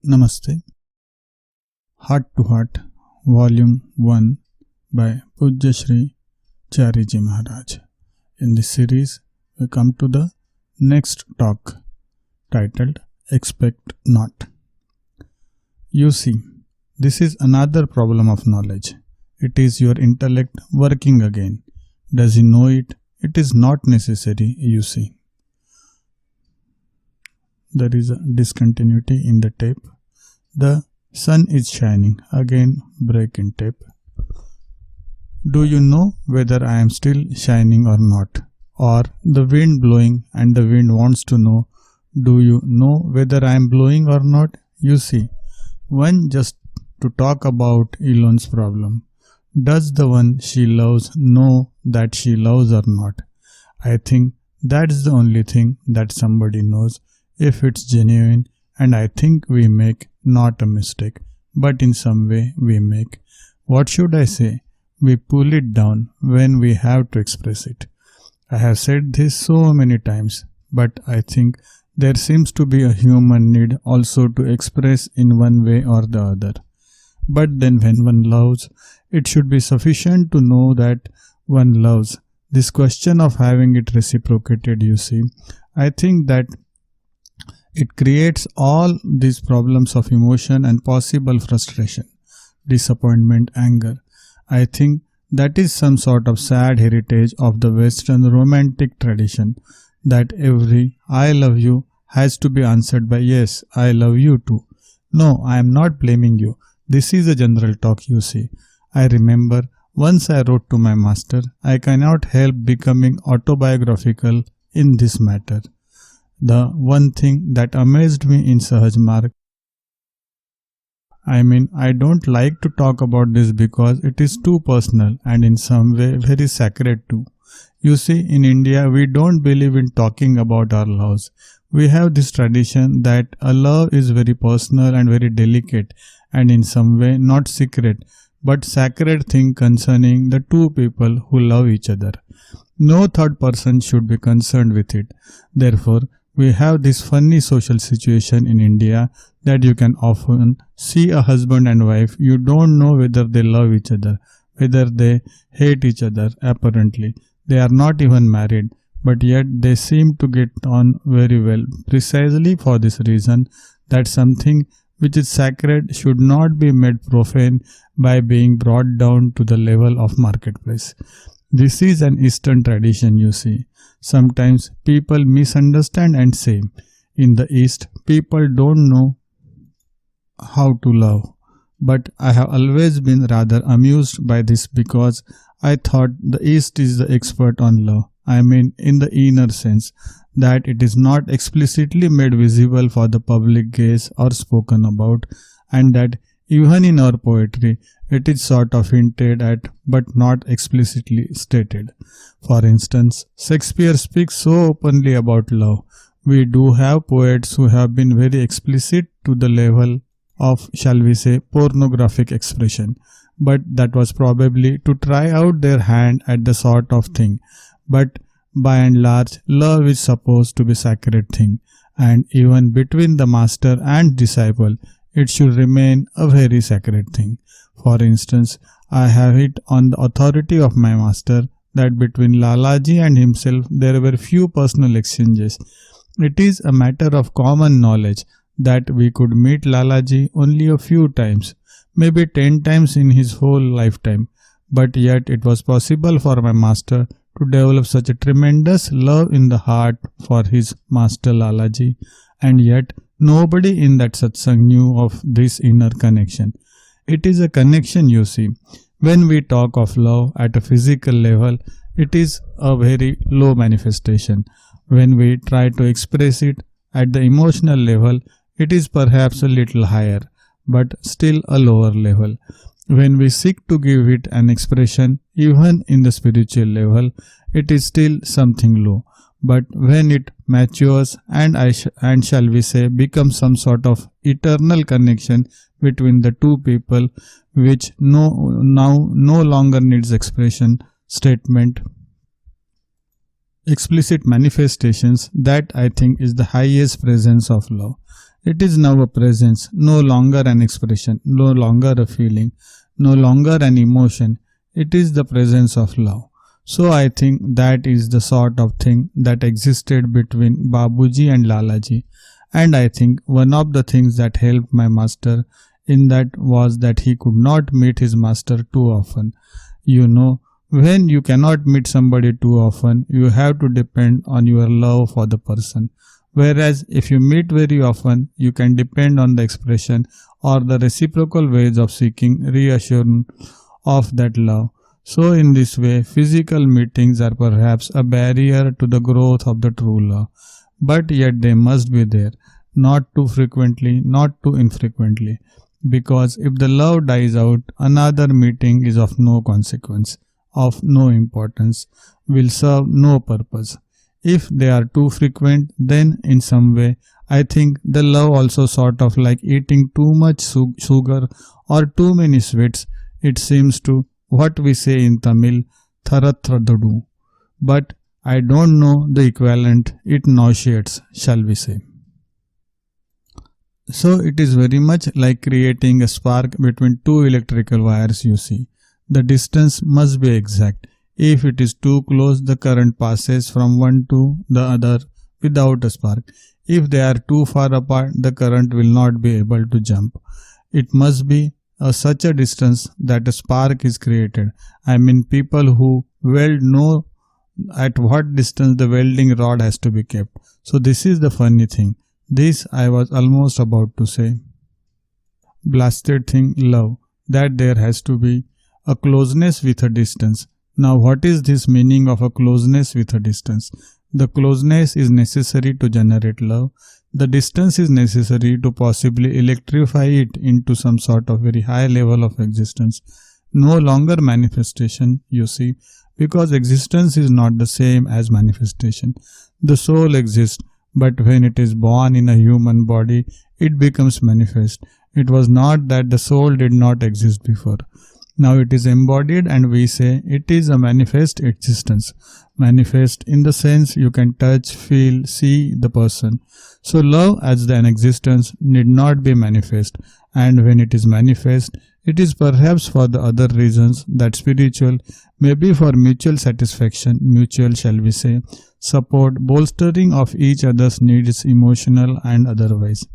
Namaste. Heart to Heart, Volume 1 by Pujya Shri Chariji Maharaj. In this series, we come to the next talk titled Expect Not. You see, this is another problem of knowledge. It is your intellect working again. Does he know it? It is not necessary, you see. There is a discontinuity in the tape. The sun is shining. Again, break in tape. Do you know whether I am still shining or not? Or the wind blowing and the wind wants to know, do you know whether I am blowing or not? You see, one just to talk about Elon's problem. Does the one she loves know that she loves or not? I think that's the only thing that somebody knows if it's genuine, and I think we make not a mistake, but in some way we make. What should I say? We pull it down when we have to express it. I have said this so many times, but I think there seems to be a human need also to express in one way or the other. But then when one loves, it should be sufficient to know that one loves. This question of having it reciprocated, you see, I think that it creates all these problems of emotion and possible frustration, disappointment, anger. I think that is some sort of sad heritage of the Western romantic tradition, that every I love you has to be answered by yes, I love you too. No, I am not blaming you. This is a general talk, you see. I remember once I wrote to my master, I cannot help becoming autobiographical in this matter. The one thing that amazed me in Sahaj Marg, I don't like to talk about this because it is too personal and in some way very sacred too. You see, in India, we don't believe in talking about our loves. We have this tradition that a love is very personal and very delicate and in some way not secret, but sacred thing concerning the two people who love each other. No third person should be concerned with it. Therefore, we have this funny social situation in India that you can often see a husband and wife. You don't know whether they love each other, whether they hate each other apparently. They are not even married, but yet they seem to get on very well, precisely for this reason that something which is sacred should not be made profane by being brought down to the level of marketplace. This is an Eastern tradition, you see. Sometimes people misunderstand and say, in the East, people don't know how to love. But I have always been rather amused by this because I thought the East is the expert on love. In the inner sense, that it is not explicitly made visible for the public gaze or spoken about, and that even in our poetry, it is sort of hinted at but not explicitly stated. For instance, Shakespeare speaks so openly about love. We do have poets who have been very explicit to the level of, shall we say, pornographic expression. But that was probably to try out their hand at the sort of thing. But by and large, love is supposed to be a sacred thing. And even between the master and disciple, it should remain a very sacred thing. For instance, I have it on the authority of my master that between Lalaji and himself there were few personal exchanges. It is a matter of common knowledge that we could meet Lalaji only a few times, maybe 10 times in his whole lifetime, but yet it was possible for my master to develop such a tremendous love in the heart for his master Lalaji, and yet nobody in that satsang knew of this inner connection. It is a connection, you see. When we talk of love at a physical level, it is a very low manifestation. When we try to express it at the emotional level, it is perhaps a little higher, but still a lower level. When we seek to give it an expression, even in the spiritual level, it is still something low. But when it matures and shall we say becomes some sort of eternal connection between the two people, which now no longer needs expression, statement, explicit manifestations, that I think is the highest presence of love. It is now a presence, no longer an expression, no longer a feeling, no longer an emotion. It is the presence of love. So I think that is the sort of thing that existed between Babuji and Lalaji. And I think one of the things that helped my master in that was that he could not meet his master too often. You know, when you cannot meet somebody too often, you have to depend on your love for the person. Whereas if you meet very often, you can depend on the expression or the reciprocal ways of seeking reassurance of that love. So in this way, physical meetings are perhaps a barrier to the growth of the true love. But yet they must be there, not too frequently, not too infrequently. Because if the love dies out, another meeting is of no consequence, of no importance, will serve no purpose. If they are too frequent, then in some way, I think the love also sort of like eating too much sugar or too many sweets. It seems to what we say in Tamil, tharathradadu. But I don't know the equivalent, it nauseates, shall we say. So it is very much like creating a spark between two electrical wires, you see. The distance must be exact. If it is too close, the current passes from one to the other without a spark. If they are too far apart, the current will not be able to jump. It must be such a distance that a spark is created. I mean, people who weld know at what distance the welding rod has to be kept. So this is the funny thing. This I was almost about to say. Blasted thing, love. That there has to be a closeness with a distance. Now what is this meaning of a closeness with a distance? The closeness is necessary to generate love. The distance is necessary to possibly electrify it into some sort of very high level of existence. No longer manifestation, you see, because existence is not the same as manifestation. The soul exists, but when it is born in a human body, it becomes manifest. It was not that the soul did not exist before. Now it is embodied and we say it is a manifest existence. Manifest in the sense you can touch, feel, see the person. So love as an existence need not be manifest, and when it is manifest, it is perhaps for the other reasons that spiritual, maybe for mutual satisfaction, mutual shall we say, support, bolstering of each other's needs, emotional and otherwise.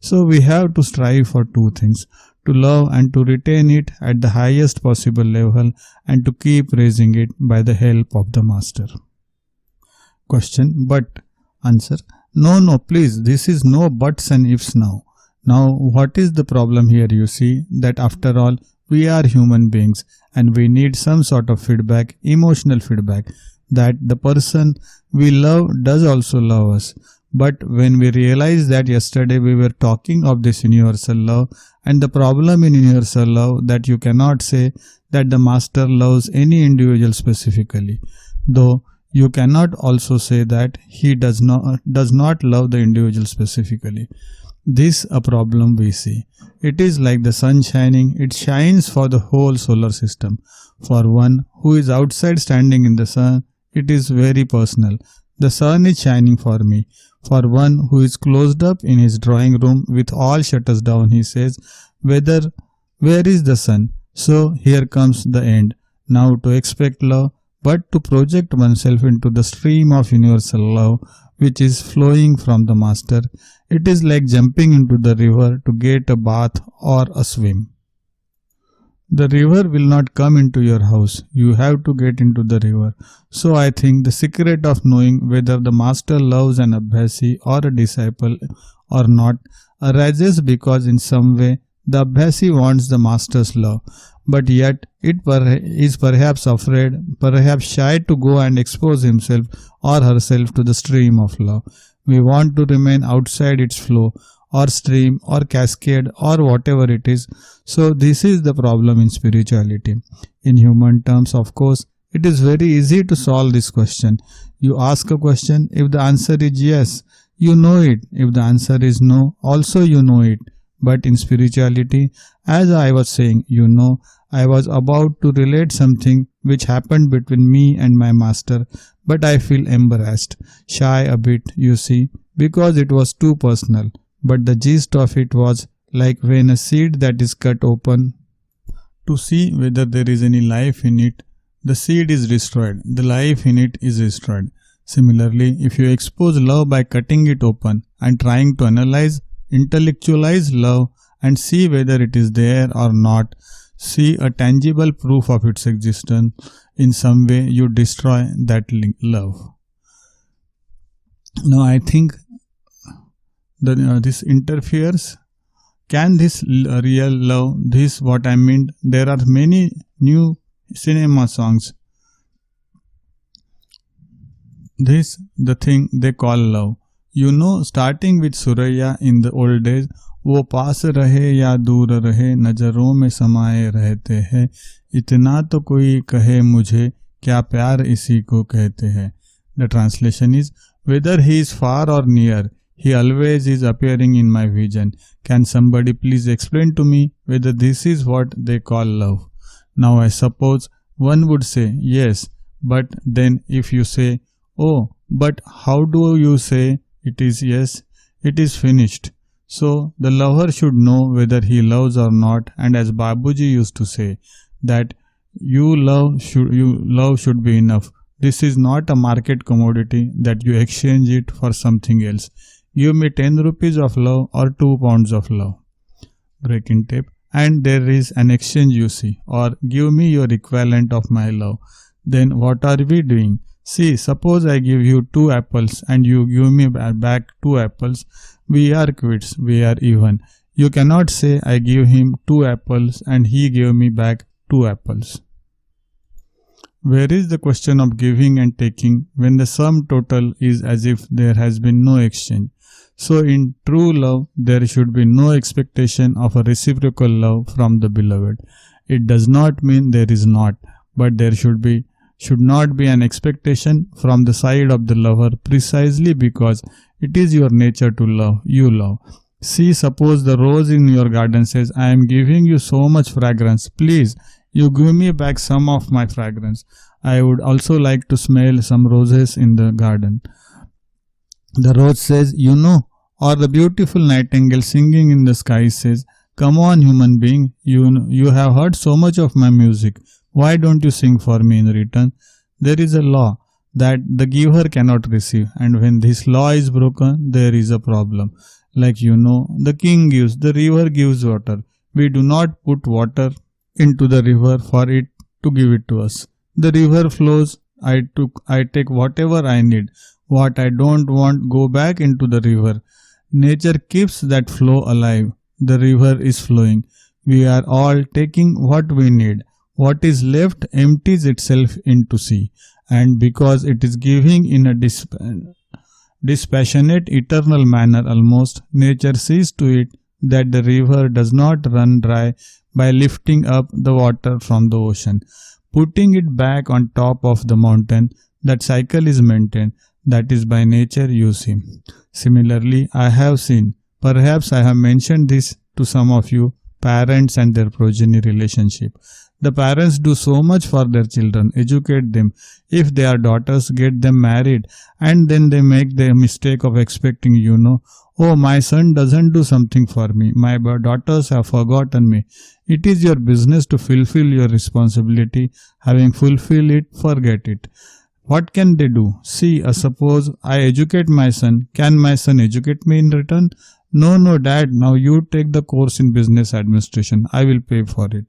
So we have to strive for two things, to love and to retain it at the highest possible level and to keep raising it by the help of the master. Question, but? Answer, no, please, this is no buts and ifs now. Now what is the problem here? You see that after all, we are human beings and we need some sort of feedback, emotional feedback, that the person we love does also love us. But when we realize that yesterday we were talking of this universal love, and the problem in universal love that you cannot say that the master loves any individual specifically, though you cannot also say that he does not love the individual specifically. This a problem we see. It is like the sun shining, it shines for the whole solar system. For one who is outside standing in the sun, it is very personal. The sun is shining for me. For one who is closed up in his drawing room with all shutters down, he says, where is the sun? So here comes the end. Now to expect love, but to project oneself into the stream of universal love which is flowing from the master, it is like jumping into the river to get a bath or a swim. The river will not come into your house. You have to get into the river. So I think the secret of knowing whether the master loves an Abhyasi or a disciple or not arises because in some way the Abhyasi wants the master's love, but yet it is perhaps afraid, perhaps shy to go and expose himself or herself to the stream of love. We want to remain outside its flow, or stream, or cascade, or whatever it is. So this is the problem in spirituality. In human terms, of course, it is very easy to solve this question. You ask a question, if the answer is yes, you know it. If the answer is no, also you know it. But in spirituality, as I was saying, I was about to relate something which happened between me and my master, but I feel embarrassed, shy a bit, you see, because it was too personal. but the gist of it was like when a seed that is cut open to see whether there is any life in it, the seed is destroyed, the life in it is destroyed. Similarly, if you expose love by cutting it open and trying to analyze, intellectualize love and see whether it is there or not, see a tangible proof of its existence, in some way you destroy that love. Now I think that this interferes. Can this real love, this what I mean, there are many new cinema songs. This the thing they call love. You know, starting with Suraya in the old days, वो पास रहे या दूर रहे नजरों में समाये रहते हैं, इतना तो कोई कहे मुझे क्या प्यार इसी को कहते हैं. The translation is, whether he is far or near, he always is appearing in my vision. Can somebody please explain to me whether this is what they call love? Now I suppose one would say yes, but then if you say, oh, but how do you say it is yes? It is finished. So the lover should know whether he loves or not, and as Babuji used to say, that love should be enough. This is not a market commodity that you exchange it for something else. Give me 10 rupees of love or 2 pounds of love. Breaking tape. And there is an exchange, you see. Or give me your equivalent of my love. Then what are we doing? See, suppose I give you 2 apples and you give me back 2 apples. We are quits, we are even. You cannot say I give him 2 apples and he gave me back 2 apples. Where is the question of giving and taking when the sum total is as if there has been no exchange? So in true love, there should be no expectation of a reciprocal love from the beloved. It does not mean there is not, but there should not be an expectation from the side of the lover, precisely because it is your nature to love, you love. See, suppose the rose in your garden says, I am giving you so much fragrance, please, you give me back some of my fragrance. I would also like to smell some roses in the garden. The rose says, you know, or the beautiful nightingale singing in the sky says, come on human being, you have heard so much of my music. Why don't you sing for me in return? There is a law that the giver cannot receive, and when this law is broken, there is a problem. Like the king gives, the river gives water. We do not put water into the river for it to give it to us. The river flows, I take whatever I need. What I don't want go back into the river. Nature keeps that flow alive. The river is flowing. We are all taking what we need. What is left empties itself into sea. And because it is giving in a dispassionate, eternal manner almost, nature sees to it that the river does not run dry by lifting up the water from the ocean. Putting it back on top of the mountain, that cycle is maintained. That is by nature, you see. Similarly, I have seen, perhaps I have mentioned this to some of you, parents and their progeny relationship. The parents do so much for their children, educate them. If they are daughters, get them married, and then they make the mistake of expecting, oh, my son doesn't do something for me. My daughters have forgotten me. It is your business to fulfill your responsibility. Having fulfilled it, forget it. What can they do? See, suppose I educate my son. Can my son educate me in return? No, dad, now you take the course in business administration. I will pay for it.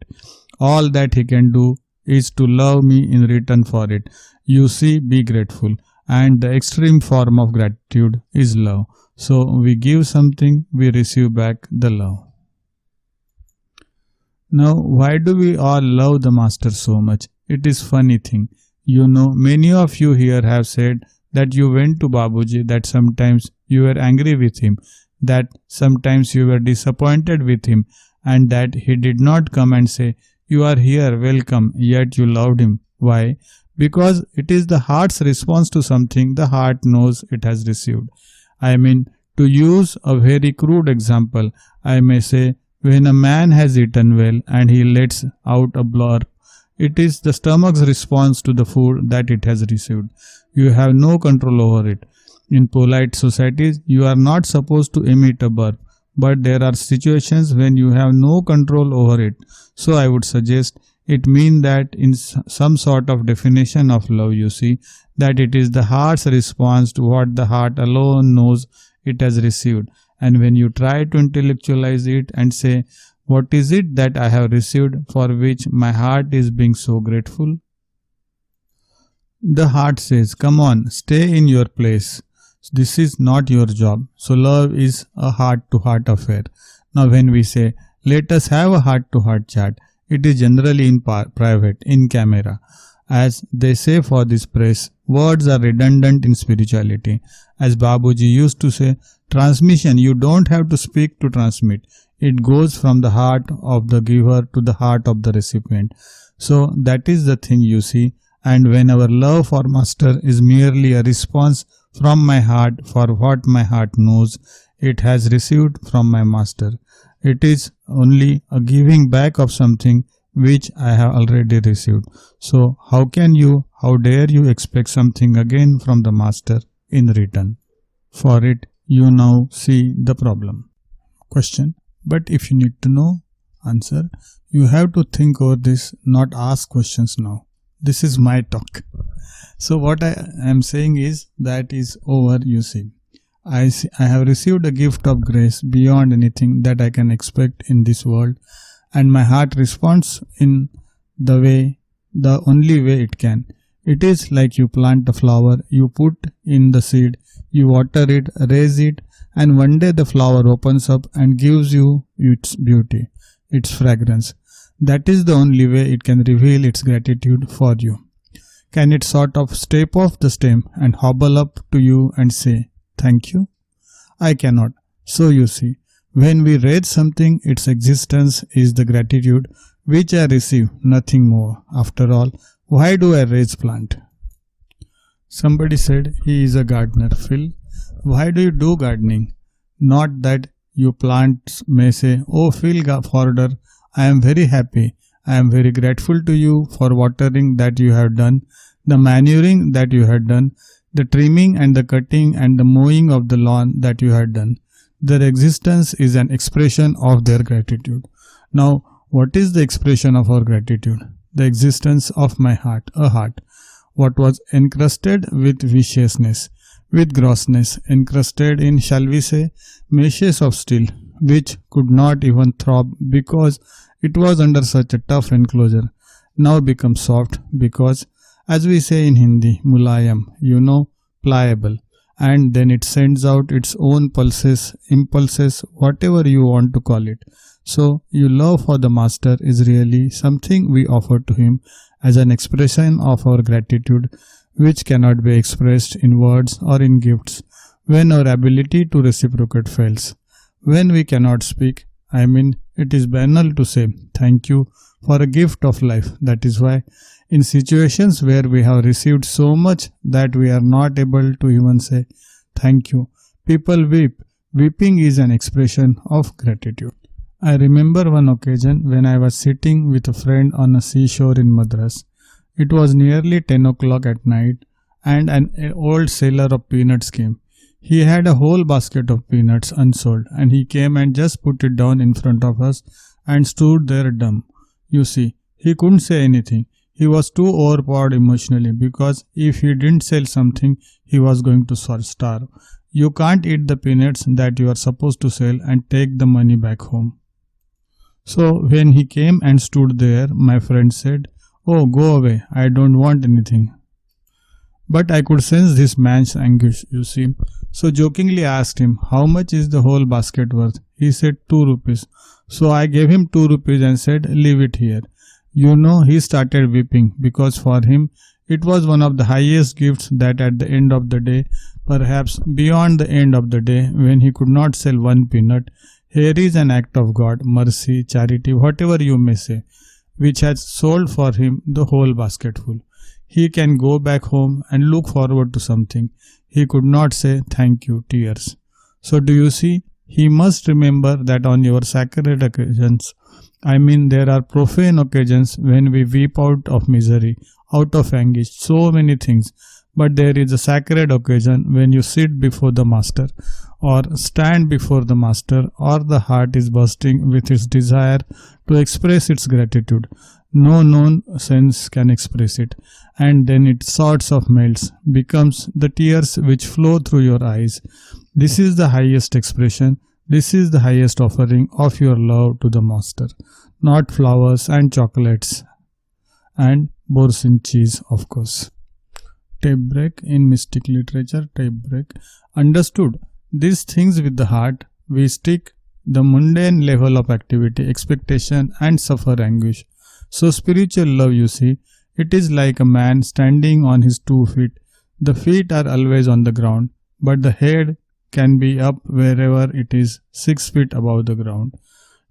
All that he can do is to love me in return for it. You see, be grateful. And the extreme form of gratitude is love. So we give something, we receive back the love. Now, why do we all love the master so much? It is funny thing. Many of you here have said that you went to Babuji, that sometimes you were angry with him, that sometimes you were disappointed with him, and that he did not come and say, you are here, welcome, yet you loved him. Why? Because it is the heart's response to something the heart knows it has received. I mean, to use a very crude example, I may say, when a man has eaten well and he lets out a blurb, it is the stomach's response to the food that it has received. You have no control over it. In polite societies, you are not supposed to emit a burp. but there are situations when you have no control over it. So I would suggest it means that in some sort of definition of love, you see, that it is the heart's response to what the heart alone knows it has received. And when you try to intellectualize it and say, what is it that I have received for which my heart is being so grateful? The heart says, come on, stay in your place. This is not your job. So love is a heart-to-heart affair. Now when we say, let us have a heart-to-heart chat, it is generally in private, in camera. As they say for this press, words are redundant in spirituality. As Babuji used to say, transmission, you don't have to speak to transmit. It goes from the heart of the giver to the heart of the recipient. So that is the thing, you see. And when our love for Master is merely a response from my heart for what my heart knows it has received from my Master, it is only a giving back of something which I have already received. So how dare you expect something again from the Master in return? For it, you now see the problem. Question. But if you need to know, answer, you have to think over this, not ask questions now. This is my talk. So what I am saying is that is over, you see. I have received a gift of grace beyond anything that I can expect in this world, and my heart responds in the only way it can. It is like you plant a flower, you put in the seed, you water it, raise it, and one day the flower opens up and gives you its beauty, its fragrance. That is the only way it can reveal its gratitude for you. Can it sort of step off the stem and hobble up to you and say, thank you? I cannot. So you see, when we raise something, its existence is the gratitude which I receive, nothing more. After all, why do I raise plant? Somebody said he is a gardener. Phil, why do you do gardening? Not that you plants may say, oh Phil Forder, I am very happy. I am very grateful to you for watering that you have done, the manuring that you had done, the trimming and the cutting and the mowing of the lawn that you had done. Their existence is an expression of their gratitude. Now, what is the expression of our gratitude? The existence of my heart, a heart. What was encrusted with viciousness, with grossness, encrusted in, shall we say, meshes of steel, which could not even throb because it was under such a tough enclosure, now becomes soft because, as we say in Hindi, mulayam, pliable, and then it sends out its own pulses, impulses, whatever you want to call it. So, your love for the Master is really something we offer to him as an expression of our gratitude, which cannot be expressed in words or in gifts when our ability to reciprocate fails. When we cannot speak, it is banal to say thank you for a gift of life. That is why in situations where we have received so much that we are not able to even say thank you, people weep. Weeping is an expression of gratitude. I remember one occasion when I was sitting with a friend on a seashore in Madras. It was nearly 10 o'clock at night and an old seller of peanuts came. He had a whole basket of peanuts unsold and he came and just put it down in front of us and stood there dumb. You see, he couldn't say anything. He was too overpowered emotionally because if he didn't sell something, he was going to starve. You can't eat the peanuts that you are supposed to sell and take the money back home. So when he came and stood there, my friend said, "Oh, go away, I don't want anything." But I could sense this man's anguish, you see. So jokingly asked him, "How much is the whole basket worth?" He said, 2 rupees. So I gave him 2 rupees and said, "Leave it here." He started weeping because for him it was one of the highest gifts that at the end of the day, perhaps beyond the end of the day, when he could not sell one peanut, here is an act of God, mercy, charity, whatever you may say, which has sold for him the whole basketful. He can go back home and look forward to something. He could not say thank you, tears. So do you see? He must remember that on your sacred occasions, there are profane occasions when we weep out of misery, out of anguish, so many things. But there is a sacred occasion when you sit before the master or stand before the master, or the heart is bursting with its desire to express its gratitude. No known sense can express it, and then it sorts of melts, becomes the tears which flow through your eyes. This is the highest expression, this is the highest offering of your love to the master, not flowers and chocolates and Borsin cheese, of course. Tape break in mystic literature. Tape break. Understood these things with the heart, we stick the mundane level of activity, expectation, and suffer anguish. So spiritual love, you see, it is like a man standing on his 2 feet. The feet are always on the ground, but the head can be up wherever it is 6 feet above the ground,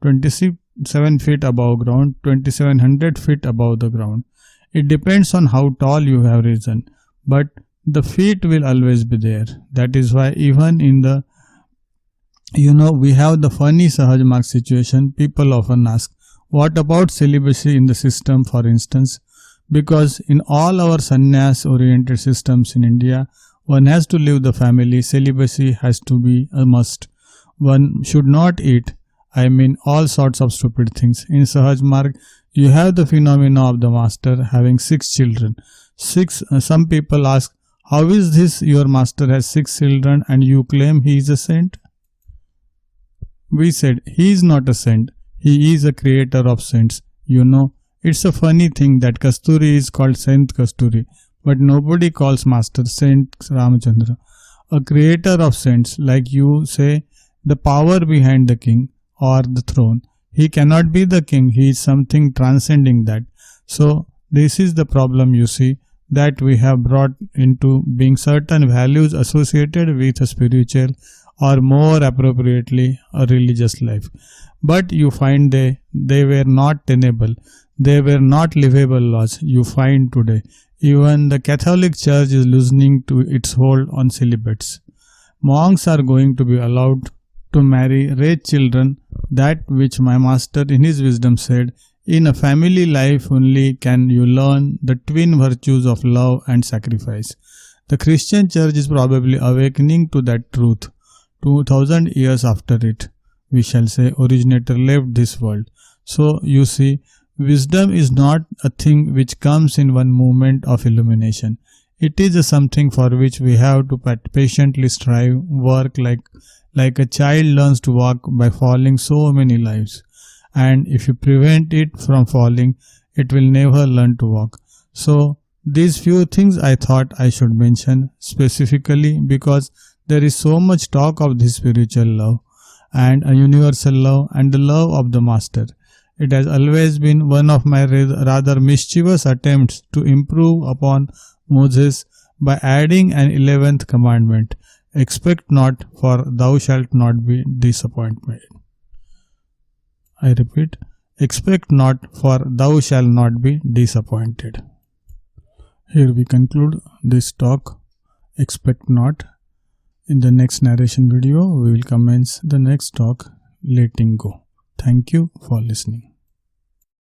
27 feet above ground, 2700 feet above the ground. It depends on how tall you have risen, but the feet will always be there. That is why even in the, we have the funny Sahaj Marg situation. People often ask, what about celibacy in the system, for instance? Because in all our sannyas oriented systems in India, one has to leave the family. Celibacy has to be a must. One should not eat. All sorts of stupid things. In Sahaj Marg, you have the phenomena of the master having 6 children. Some people ask, how is this your master has 6 children and you claim he is a saint? We said, he is not a saint. He is a creator of saints. It's a funny thing that Kasturi is called Saint Kasturi, but nobody calls master Saint Ramachandra. A creator of saints, like you say, the power behind the king or the throne. He cannot be the king, he is something transcending that. So this is the problem, you see, that we have brought into being certain values associated with a spiritual, or more appropriately a religious life. But you find they were not tenable, they were not livable laws. You find today even the Catholic Church is loosening to its hold on celibates. Monks are going to be allowed to marry raised children, that which my master in his wisdom said, in a family life only can you learn the twin virtues of love and sacrifice. The Christian Church is probably awakening to that truth. 2000 years after it, we shall say, originator left this world. So you see, wisdom is not a thing which comes in one moment of illumination. It is a something for which we have to patiently strive, work like a child learns to walk by falling so many lives. And if you prevent it from falling, it will never learn to walk. So these few things I thought I should mention specifically because there is so much talk of this spiritual love and a universal love and the love of the master. It has always been one of my rather mischievous attempts to improve upon Moses by adding an 11th commandment. Expect not, for thou shalt not be disappointed. I repeat, expect not, for thou shalt not be disappointed. Here we conclude this talk, expect not. In the next narration video, we will commence the next talk, letting go. Thank you for listening.